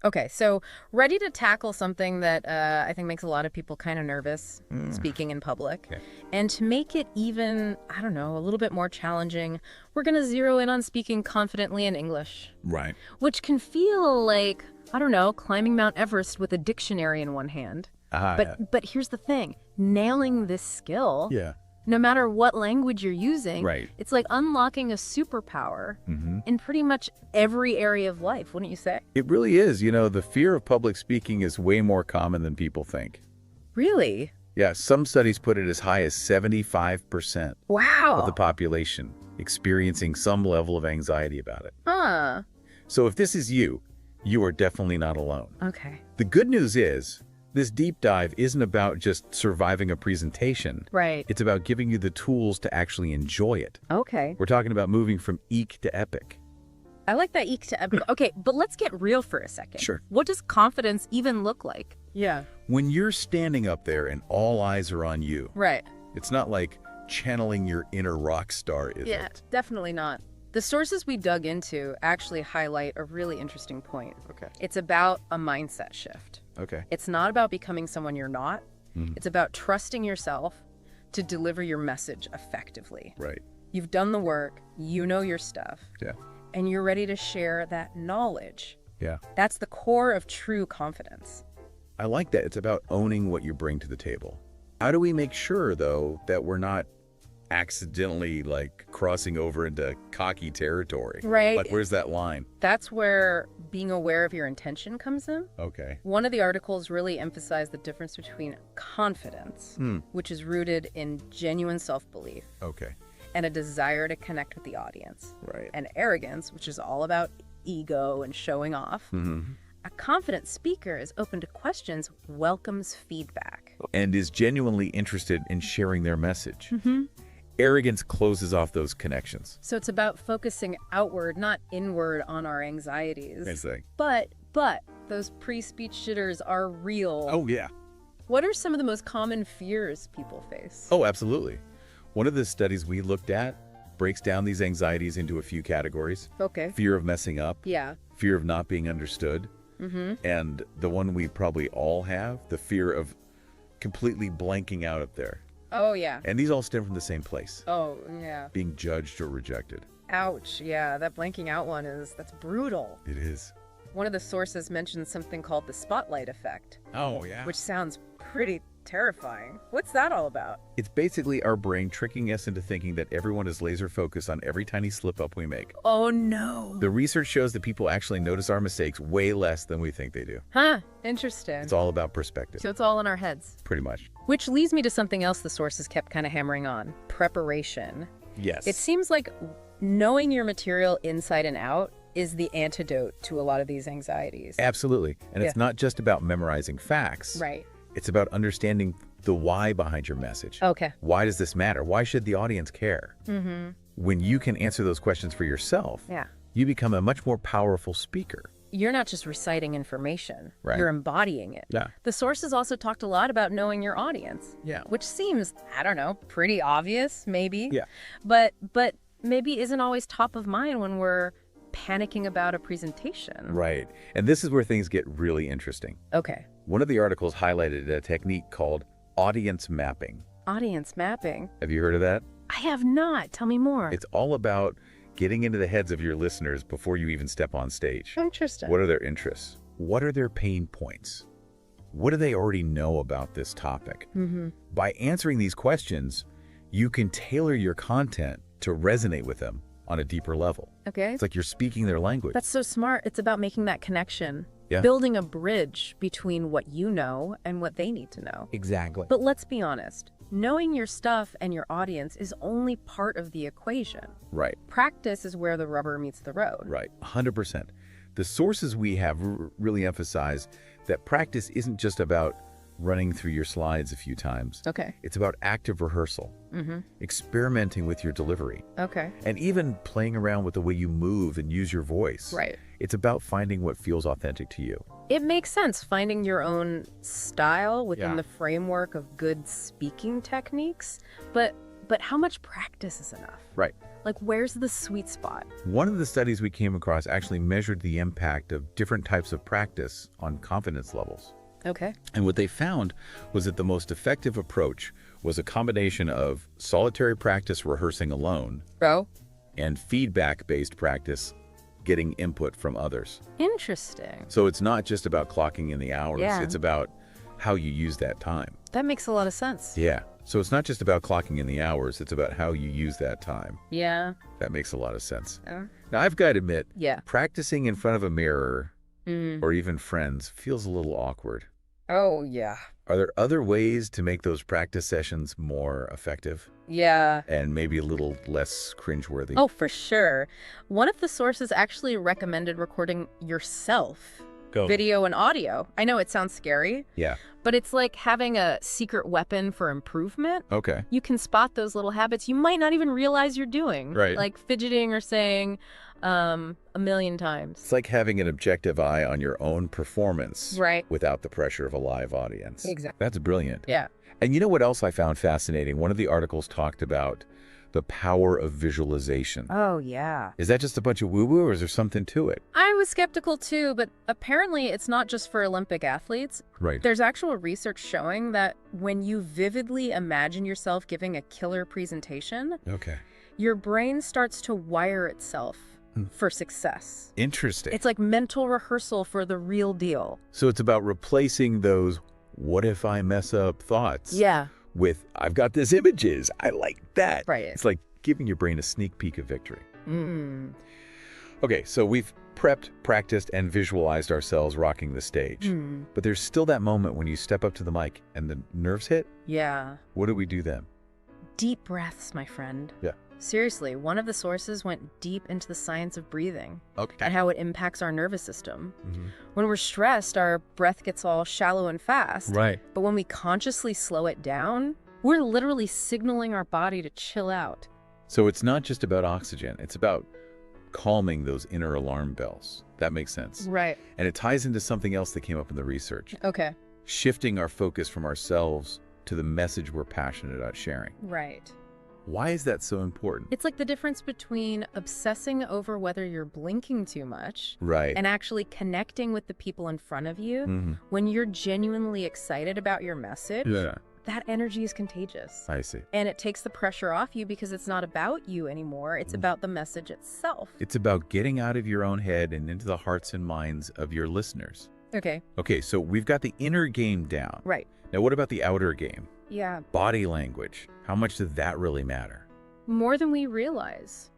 Okay, so ready to tackle something that I think makes a lot of people kind of nervous, speaking in public. Okay. And to make it even, I don't know, a little bit more challenging, we're going to zero in on speaking confidently in English, Right. which can feel like, I don't know, climbing Mount Everest with a dictionary in one hand. But here's the thing, nailing this skill, yeah. no matter what language you're using, Right. it's like unlocking a superpower Mm-hmm. in pretty much every area of life, wouldn't you say? It really is. You know, the fear of public speaking is way more common than people think. Really? Yeah, some studies put it as high as 75% Wow. of the population experiencing some level of anxiety about it. Huh. So if this is you, you are definitely not alone. Okay. The good news is, this deep dive isn't about just surviving a presentation. Right. It's about giving you the tools to actually enjoy it. Okay. We're talking about moving from eek to epic. I like that eek to epic. Okay, but let's get real for a second. Sure. What does confidence even look like? Yeah. When you're standing up there and all eyes are on you, Right. it's not like channeling your inner rock star, is it? Definitely not. The sources we dug into actually highlight a really interesting point. Okay. It's about a mindset shift. Okay. It's not about becoming someone you're not. Mhm. It's about trusting yourself to deliver your message effectively. Right. You've done the work, you know your stuff, Yeah. and you're ready to share that knowledge. Yeah. That's the core of true confidence. I like that. It's about owning what you bring to the table. How do we make sure, though, that we're not accidentally, like, crossing over into cocky territory? Right. Like, where's that line? That's where being aware of your intention comes in. Okay. One of the articles really emphasized the difference between confidence, Hmm. which is rooted in genuine self-belief, Okay. and a desire to connect with the audience, Right. and arrogance, which is all about ego and showing off. Mm-hmm. A confident speaker is open to questions, welcomes feedback. And is genuinely interested in sharing their message. Mm-hmm. Arrogance closes off those connections. So it's about focusing outward, not inward, on our anxieties. Nice thing. But those pre-speech jitters are real. Oh, yeah. What are some of the most common fears people face? Oh, absolutely. One of the studies we looked at breaks down these anxieties into a few categories. Okay. Fear of messing up, Yeah. fear of not being understood, and the one we probably all have, the fear of completely blanking out up there. Oh, yeah. And these all stem from the same place, Oh, yeah. being judged or rejected. Ouch. Yeah, that blanking out one that's brutal. It is. One of the sources mentions something called the spotlight effect, Oh, yeah. which sounds pretty terrifying. What's that all about? It's basically our brain tricking us into thinking that everyone is laser focused on every tiny slip up we make. Oh, no. The research shows that people actually notice our mistakes way less than we think they do. Huh. Interesting. It's all about perspective, So it's all in our heads. pretty much. Which leads me to something else the sources kept kind of hammering on, preparation. Yes. It seems like knowing your material inside and out is the antidote to a lot of these anxieties. Absolutely. And it's Yeah. not just about memorizing facts. Right. It's about understanding the why behind your message. Okay. Why does this matter? Why should the audience care? Mm-hmm. When you can answer those questions for yourself, Yeah. you become a much more powerful speaker. You're not just reciting information. Right. You're embodying it. Yeah. The sources also talked a lot about knowing your audience. Yeah. Which seems, I don't know, pretty obvious, maybe. Yeah. But maybe isn't always top of mind when we're panicking about a presentation. Right. And this is where things get really interesting. Okay. One of the articles highlighted a technique called audience mapping. Audience mapping. Have you heard of that? I have not. Tell me more. It's all about getting into the heads of your listeners before you even step on stage. Interesting. What are their interests? What are their pain points? What do they already know about this topic? Mm-hmm. By answering these questions, you can tailor your content to resonate with them on a deeper level. Okay. It's like you're speaking their language. That's so smart. It's about making that connection. Yeah. Building a bridge between what you know and what they need to know. Exactly. But let's be honest. Knowing your stuff and your audience is only part of the equation. Right, Practice is where the rubber meets the road. right, 100%. The sources we have really emphasize that practice isn't just about running through your slides a few times. Okay. It's about active rehearsal, Mm-hmm. experimenting with your delivery, Okay. and even playing around with the way you move and use your voice. Right. It's about finding what feels authentic to you. It makes sense finding your own style within Yeah. the framework of good speaking techniques. But But how much practice is enough? Right. Like, where's the sweet spot? One of the studies we came across actually measured the impact of different types of practice on confidence levels. Okay. And what they found was that the most effective approach was a combination of solitary practice rehearsing alone and feedback-based practice getting input from others. Interesting. So it's not just about clocking in the hours, it's about how you use that time. That makes a lot of sense. Yeah. So it's not just about clocking in the hours, it's about how you use that time. Yeah. That makes a lot of sense. Now, I've got to admit, practicing in front of a mirror or even friends feels a little awkward. Oh, yeah. Are there other ways to make those practice sessions more effective? Yeah. And maybe a little less cringeworthy? Oh, for sure. One of the sources actually recommended recording yourself, video and audio. I know it sounds scary. Yeah. But it's like having a secret weapon for improvement. Okay. You can spot those little habits you might not even realize you're doing. Right. Like fidgeting or saying a million times. It's like having an objective eye on your own performance without the pressure of a live audience. Exactly. That's brilliant. Yeah. And you know what else I found fascinating? One of the articles talked about the power of visualization. Oh, yeah. Is that just a bunch of woo-woo, or is there something to it? I was skeptical too, but apparently it's not just for Olympic athletes. Right. There's actual research showing that when you vividly imagine yourself giving a killer presentation, your brain starts to wire itself for success. Interesting. It's like mental rehearsal for the real deal. So it's about replacing those what if I mess up thoughts with I've got this images. I like that. Right. It's like giving your brain a sneak peek of victory. Okay, so we've prepped, practiced, and visualized ourselves rocking the stage. But there's still that moment when you step up to the mic and the nerves hit. Yeah. What do we do then? Deep breaths, my friend. Yeah. Seriously, one of the sources went deep into the science of breathing and how it impacts our nervous system. When we're stressed, our breath gets all shallow and fast. Right. But when we consciously slow it down, we're literally signaling our body to chill out. So it's not just about oxygen. It's about calming those inner alarm bells. That makes sense. Right. And it ties into something else that came up in the research. Okay. Shifting our focus from ourselves to the message we're passionate about sharing. Right. Why is that so important? It's like the difference between obsessing over whether you're blinking too much and actually connecting with the people in front of you. When you're genuinely excited about your message, that energy is contagious. I see. And it takes the pressure off you because it's not about you anymore. It's about the message itself. It's about getting out of your own head and into the hearts and minds of your listeners. Okay. Okay, so we've got the inner game down. Right. Now, what about the outer game? Yeah. Body language. How much does that really matter? More than we realize.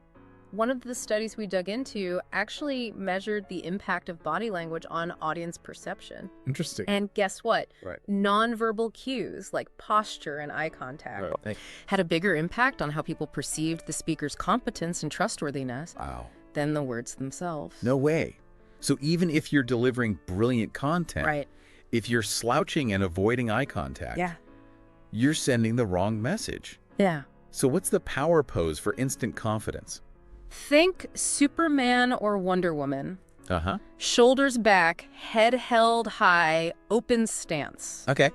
One of the studies we dug into actually measured the impact of body language on audience perception. Interesting. And guess what? Right. Nonverbal cues like posture and eye contact had a bigger impact on how people perceived the speaker's competence and trustworthiness than the words themselves. No way. So even if you're delivering brilliant content, if you're slouching and avoiding eye contact, you're sending the wrong message. Yeah. So what's the power pose for instant confidence? Think Superman or Wonder Woman. Shoulders back, head held high, open stance. Okay.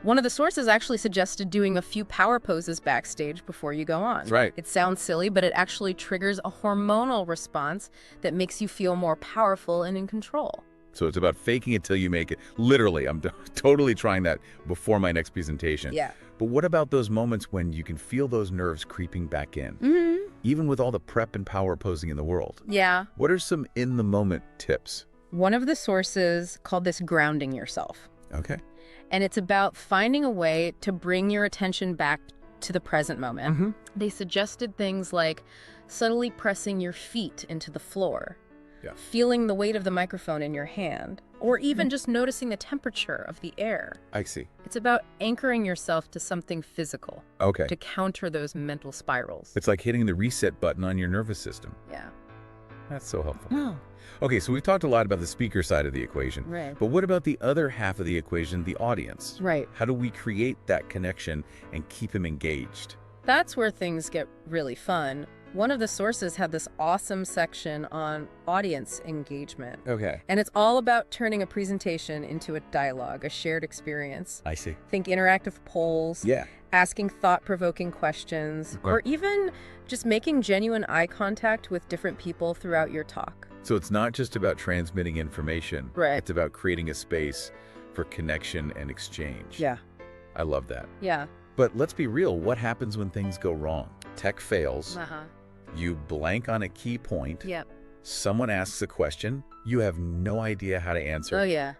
One of the sources actually suggested doing a few power poses backstage before you go on. Right. It sounds silly, but it actually triggers a hormonal response that makes you feel more powerful and in control. So it's about faking it till you make it. Literally, I'm totally trying that before my next presentation. Yeah. But what about those moments when you can feel those nerves creeping back in? Even with all the prep and power posing in the world? Yeah. What are some in-the-moment tips? One of the sources called this grounding yourself. Okay. And it's about finding a way to bring your attention back to the present moment. They suggested things like subtly pressing your feet into the floor, feeling the weight of the microphone in your hand, or even just noticing the temperature of the air. I see. It's about anchoring yourself to something physical to counter those mental spirals. It's like hitting the reset button on your nervous system. Yeah. That's so helpful. Okay, so we've talked a lot about the speaker side of the equation. Right. But what about the other half of the equation, the audience? Right. How do we create that connection and keep them engaged? That's where things get really fun. One of the sources had this awesome section on audience engagement. Okay. And it's all about turning a presentation into a dialogue, a shared experience. I see. Think interactive polls. Yeah. asking thought-provoking questions, Okay. or even just making genuine eye contact with different people throughout your talk. So it's not just about transmitting information. Right. It's about creating a space for connection and exchange. Yeah. I love that. Yeah. But let's be real. What happens when things go wrong? Tech fails. Uh-huh. You blank on a key point. Yep. Someone asks a question. You have no idea how to answer. Oh, yeah.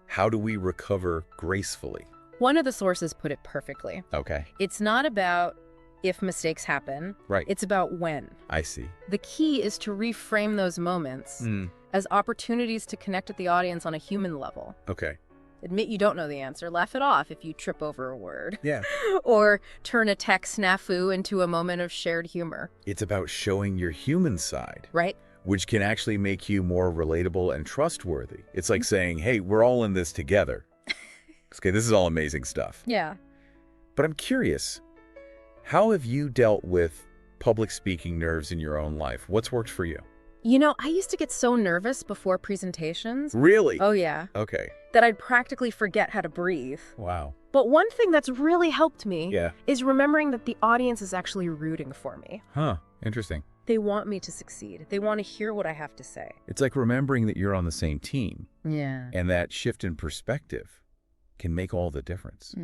How do we recover gracefully? One of the sources put it perfectly. Okay. It's not about if mistakes happen. Right. It's about when. I see. The key is to reframe those moments as opportunities to connect with the audience on a human level. Okay. Admit you don't know the answer. Laugh it off if you trip over a word. Yeah. Or turn a tech snafu into a moment of shared humor. It's about showing your human side, Right? which can actually make you more relatable and trustworthy. It's like saying, hey, we're all in this together. Okay, this is all amazing stuff. Yeah. But I'm curious, how have you dealt with public speaking nerves in your own life? What's worked for you? You know, I used to get so nervous before presentations. Really? Oh, yeah. Okay. That I'd practically forget how to breathe. Wow. But one thing that's really helped me Yeah. is remembering that the audience is actually rooting for me. Huh. Interesting. They want me to succeed. They want to hear what I have to say. It's like remembering that you're on the same team, Yeah. and that shift in perspective can make all the difference.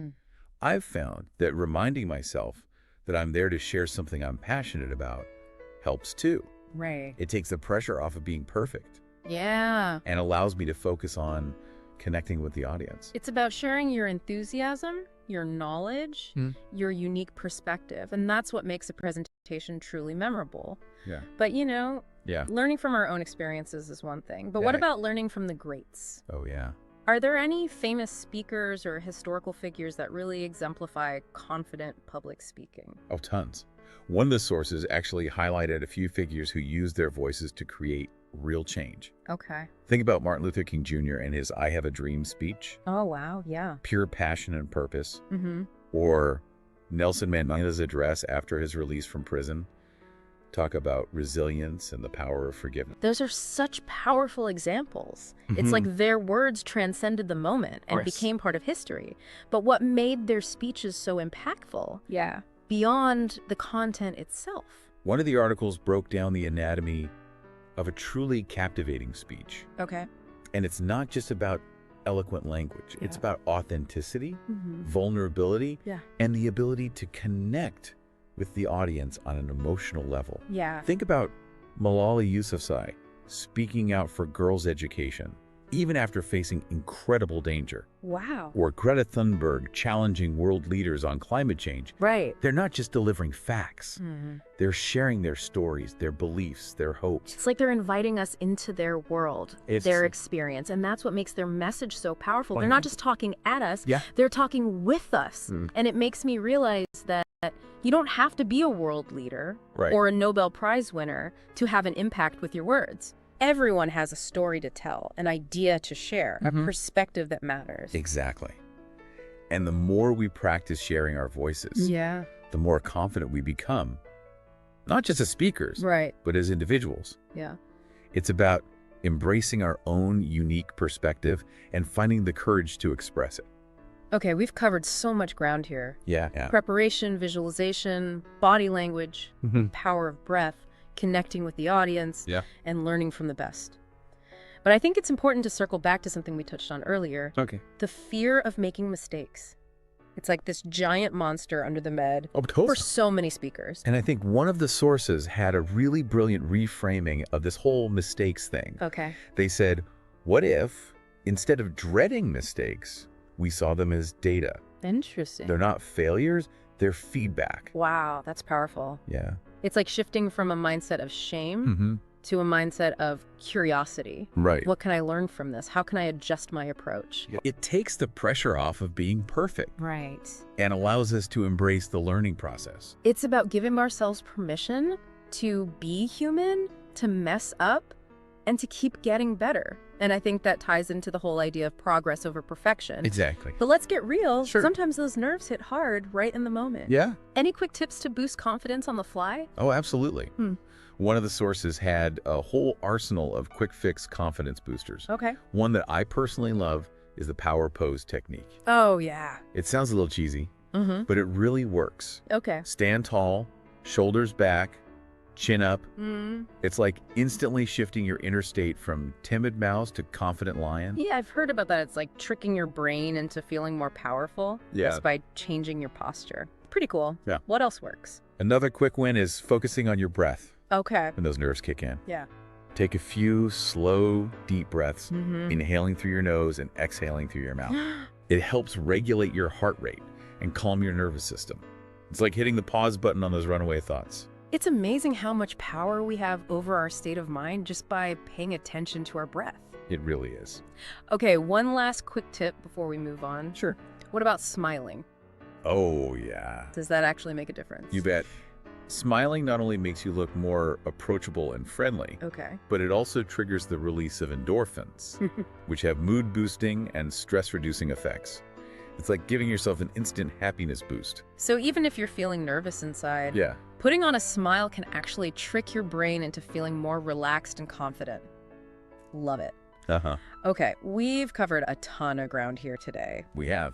I've found that reminding myself that I'm there to share something I'm passionate about helps too. Right. It takes the pressure off of being perfect Yeah. and allows me to focus on connecting with the audience. It's about sharing your enthusiasm, your knowledge, Hmm. your unique perspective. And that's what makes a presentation truly memorable. Yeah. But, you know, Yeah. learning from our own experiences is one thing. But Yeah. what about learning from the greats? Oh, yeah. Are there any famous speakers or historical figures that really exemplify confident public speaking? Oh, tons. One of the sources actually highlighted a few figures who used their voices to create real change. Okay. Think about Martin Luther King Jr. and his I Have a Dream speech, Oh, wow. Yeah. pure passion and purpose, Mm-hmm. or Nelson Mandela's address after his release from prison. Talk about resilience and the power of forgiveness. Those are such powerful examples. It's like their words transcended the moment and Yes. became part of history. But what made their speeches so impactful? Yeah. Beyond the content itself. One of the articles broke down the anatomy of a truly captivating speech. Okay. And it's not just about eloquent language. It's Yeah. about authenticity, Mm-hmm. vulnerability, Yeah. and the ability to connect with the audience on an emotional level. Yeah. Think about Malala Yousafzai speaking out for girls' education, even after facing incredible danger. Wow. Or Greta Thunberg challenging world leaders on climate change. Right. They're not just delivering facts. Mm-hmm. They're sharing their stories, their beliefs, their hopes. It's like they're inviting us into their world, It's- their experience, and that's what makes their message so powerful. Oh, They're yeah. not just talking at us, Yeah. they're talking with us. Mm. And it makes me realize that you don't have to be a world leader Right. or a Nobel Prize winner to have an impact with your words. Everyone has a story to tell, an idea to share, a perspective that matters. Exactly. And the more we practice sharing our voices, Yeah. the more confident we become, not just as speakers, Right. but as individuals. Yeah. It's about embracing our own unique perspective and finding the courage to express it. Okay, we've covered so much ground here. Yeah. Preparation, visualization, body language, Mhm. power of breath, connecting with the audience, Yeah. and learning from the best. But I think it's important to circle back to something we touched on earlier, Okay. the fear of making mistakes. It's like this giant monster under the bed Oh, for totally. so many speakers. And I think one of the sources had a really brilliant reframing of this whole mistakes thing. Okay. They said, what if, instead of dreading mistakes, we saw them as data? Interesting. They're not failures, they're feedback. Wow, that's powerful. Yeah. It's like shifting from a mindset of shame Mm-hmm. to a mindset of curiosity. Right. What can I learn from this? How can I adjust my approach? It takes the pressure off of being perfect Right. and allows us to embrace the learning process. It's about giving ourselves permission to be human, to mess up, and to keep getting better. And I think that ties into the whole idea of progress over perfection. Exactly. But let's get real. Sure. Sometimes those nerves hit hard right in the moment. Yeah. Any quick tips to boost confidence on the fly? Oh, absolutely. Hmm. One of the sources had a whole arsenal of quick fix confidence boosters. Okay. One that I personally love is the power pose technique. Oh, yeah. It sounds a little cheesy, but it really works. Okay. Stand tall, shoulders back, chin up. It's like instantly shifting your inner state from timid mouse to confident lion. Yeah, I've heard about that. It's like tricking your brain into feeling more powerful just by changing your posture. Pretty cool. Yeah. What else works? Another quick win is focusing on your breath Okay. when those nerves kick in. Yeah. Take a few slow, deep breaths, inhaling through your nose and exhaling through your mouth. It helps regulate your heart rate and calm your nervous system. It's like hitting the pause button on those runaway thoughts. It's amazing how much power we have over our state of mind just by paying attention to our breath. It really is. Okay, one last quick tip before we move on. Sure. What about smiling? Oh, yeah. Does that actually make a difference? You bet. Smiling not only makes you look more approachable and friendly, Okay. but it also triggers the release of endorphins, which have mood-boosting and stress-reducing effects. It's like giving yourself an instant happiness boost. So even if you're feeling nervous inside, Yeah. putting on a smile can actually trick your brain into feeling more relaxed and confident. Love it. Uh-huh. Okay, we've covered a ton of ground here today, We have.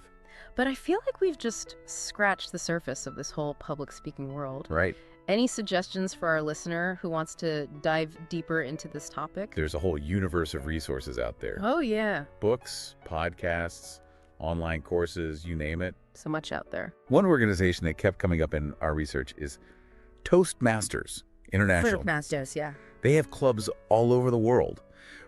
but I feel like we've just scratched the surface of this whole public speaking world. Right. Any suggestions for our listener who wants to dive deeper into this topic? There's a whole universe of resources out there. Oh, yeah. Books, podcasts, online courses, you name it. So much out there. One organization that kept coming up in our research is Toastmasters International. Masters, yeah. They have clubs all over the world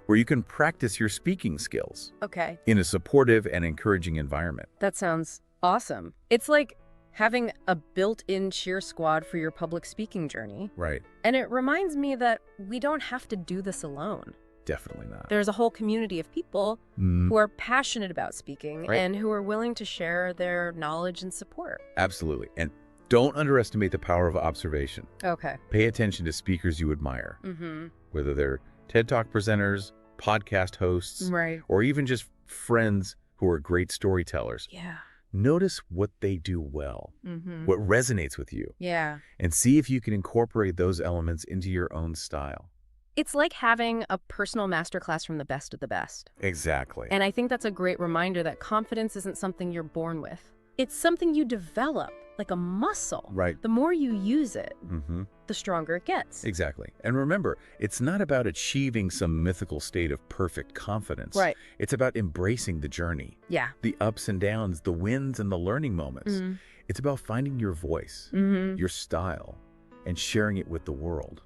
where you can practice your speaking skills Okay. in a supportive and encouraging environment. That sounds awesome. It's like having a built-in cheer squad for your public speaking journey. Right. And it reminds me that we don't have to do this alone. Definitely not. There's a whole community of people who are passionate about speaking Right. and who are willing to share their knowledge and support. Absolutely. And don't underestimate the power of observation. Okay. Pay attention to speakers you admire, Mm-hmm. whether they're TED Talk presenters, podcast hosts, Right. or even just friends who are great storytellers. Yeah. Notice what they do well, Mm-hmm. what resonates with you, Yeah. and see if you can incorporate those elements into your own style. It's like having a personal masterclass from the best of the best. Exactly. And I think that's a great reminder that confidence isn't something you're born with. It's something you develop, like a muscle. Right. The more you use it, Mm-hmm. the stronger it gets. Exactly. And remember, it's not about achieving some mythical state of perfect confidence. Right. It's about embracing the journey, Yeah. the ups and downs, the wins and the learning moments. Mm-hmm. It's about finding your voice, Mm-hmm. your style, and sharing it with the world.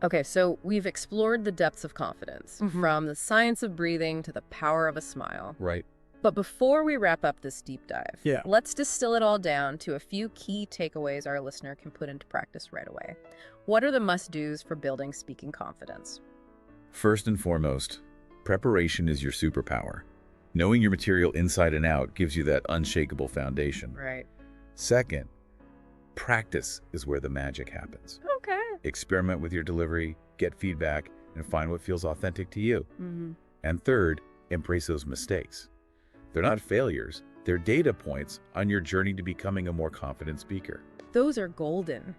Okay, so we've explored the depths of confidence, Mhm. from the science of breathing to the power of a smile. Right. But before we wrap up this deep dive, Yeah. let's distill it all down to a few key takeaways our listener can put into practice right away. What are the must-dos for building speaking confidence? First and foremost, preparation is your superpower. Knowing your material inside and out gives you that unshakable foundation. Right. Second, practice is where the magic happens. Okay. Experiment with your delivery, get feedback, and find what feels authentic to you. Mm-hmm. And third, embrace those mistakes. They're not failures, they're data points on your journey to becoming a more confident speaker. Those are golden.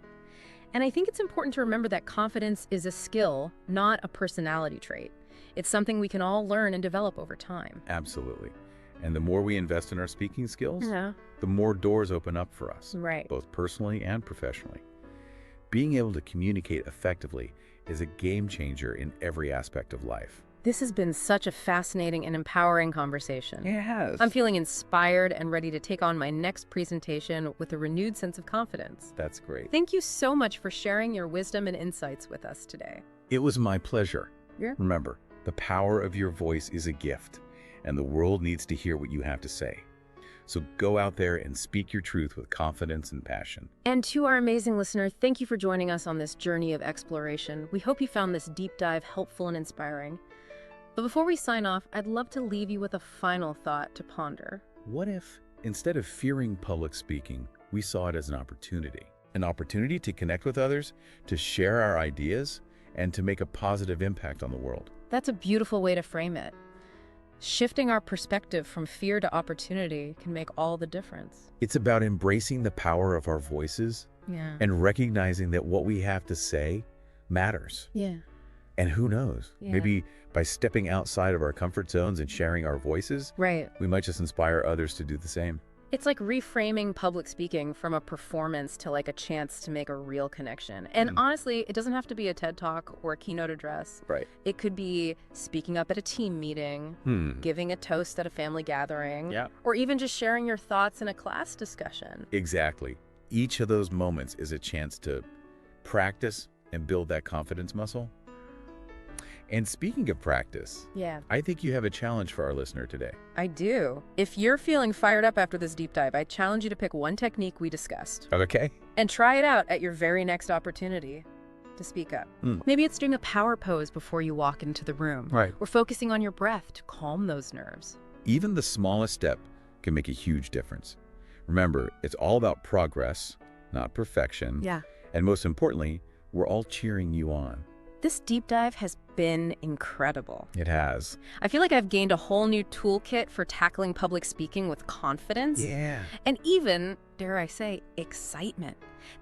And I think it's important to remember that confidence is a skill, not a personality trait. It's something we can all learn and develop over time. Absolutely. And the more we invest in our speaking skills, Yeah. the more doors open up for us, Right. both personally and professionally. Being able to communicate effectively is a game changer in every aspect of life. This has been such a fascinating and empowering conversation. It has. I'm feeling inspired and ready to take on my next presentation with a renewed sense of confidence. That's great. Thank you so much for sharing your wisdom and insights with us today. It was my pleasure. Yeah. Remember, the power of your voice is a gift, and the world needs to hear what you have to say. So go out there and speak your truth with confidence and passion. And to our amazing listener, thank you for joining us on this journey of exploration. We hope you found this deep dive helpful and inspiring. But before we sign off, I'd love to leave you with a final thought to ponder. What if, instead of fearing public speaking, we saw it as an opportunity? An opportunity to connect with others, to share our ideas, and to make a positive impact on the world. That's a beautiful way to frame it. Shifting our perspective from fear to opportunity can make all the difference. It's about embracing the power of our voices Yeah. and recognizing that what we have to say matters. Yeah. And who knows, Yeah. maybe by stepping outside of our comfort zones and sharing our voices, Right. we might just inspire others to do the same. It's like reframing public speaking from a performance to like a chance to make a real connection. And honestly, it doesn't have to be a TED Talk or a keynote address. Right. It could be speaking up at a team meeting, giving a toast at a family gathering, or even just sharing your thoughts in a class discussion. Exactly. Each of those moments is a chance to practice and build that confidence muscle. And speaking of practice, I think you have a challenge for our listener today. I do. If you're feeling fired up after this deep dive, I challenge you to pick one technique we discussed. Okay. And try it out at your very next opportunity to speak up. Maybe it's doing a power pose before you walk into the room. Right. Or focusing on your breath to calm those nerves. Even the smallest step can make a huge difference. Remember, it's all about progress, not perfection. Yeah. And most importantly, we're all cheering you on. This deep dive has been incredible. It has. I feel like I've gained a whole new toolkit for tackling public speaking with confidence. Yeah. And even, dare I say, excitement.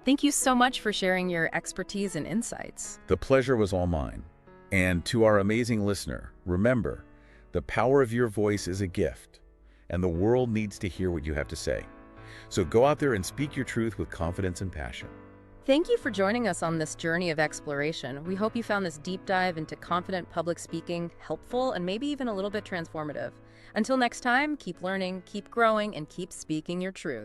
Thank you so much for sharing your expertise and insights. The pleasure was all mine. And to our amazing listener, remember, the power of your voice is a gift, and the world needs to hear what you have to say. So go out there and speak your truth with confidence and passion. Thank you for joining us on this journey of exploration. We hope you found this deep dive into confident public speaking helpful and maybe even a little bit transformative. Until next time, keep learning, keep growing, and keep speaking your truth.